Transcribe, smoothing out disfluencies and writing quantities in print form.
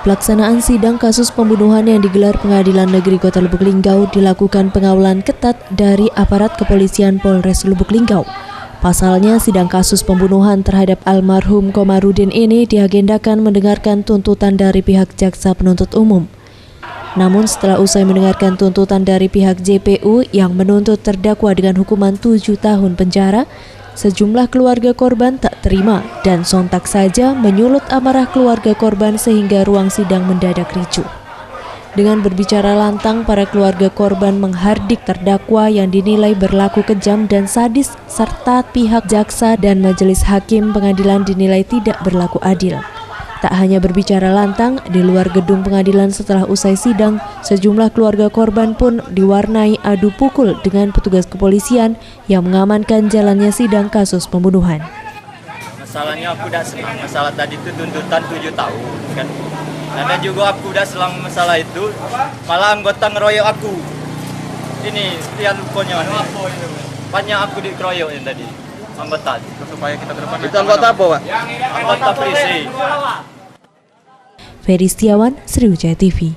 Pelaksanaan sidang kasus pembunuhan yang digelar Pengadilan Negeri Kota Lubuk Linggau dilakukan pengawalan ketat dari aparat kepolisian Polres Lubuk Linggau. Pasalnya, sidang kasus pembunuhan terhadap almarhum Komarudin ini diagendakan mendengarkan tuntutan dari pihak jaksa penuntut umum. Namun setelah usai mendengarkan tuntutan dari pihak JPU yang menuntut terdakwa dengan hukuman 7 tahun penjara, sejumlah keluarga korban tak terima dan sontak saja menyulut amarah keluarga korban sehingga ruang sidang mendadak ricuh. Dengan berbicara lantang, para keluarga korban menghardik terdakwa yang dinilai berlaku kejam dan sadis serta pihak jaksa dan majelis hakim pengadilan dinilai tidak berlaku adil. Tak hanya berbicara lantang, di luar gedung pengadilan setelah usai sidang, sejumlah keluarga korban pun diwarnai adu pukul dengan petugas kepolisian yang mengamankan jalannya sidang kasus pembunuhan. Masalahnya aku udah senang, masalah tadi itu tuntutan 7 tahun kan. Dan juga aku udah selang masalah itu, malah anggota ngeroyok aku. Ini lihat pokoknya banyak aku dikeroyok yang tadi. Anggota supaya kita ke depan. Itu anggota apa, Pak? Anggota polisi. Ferry Setiawan, Sriwijaya TV.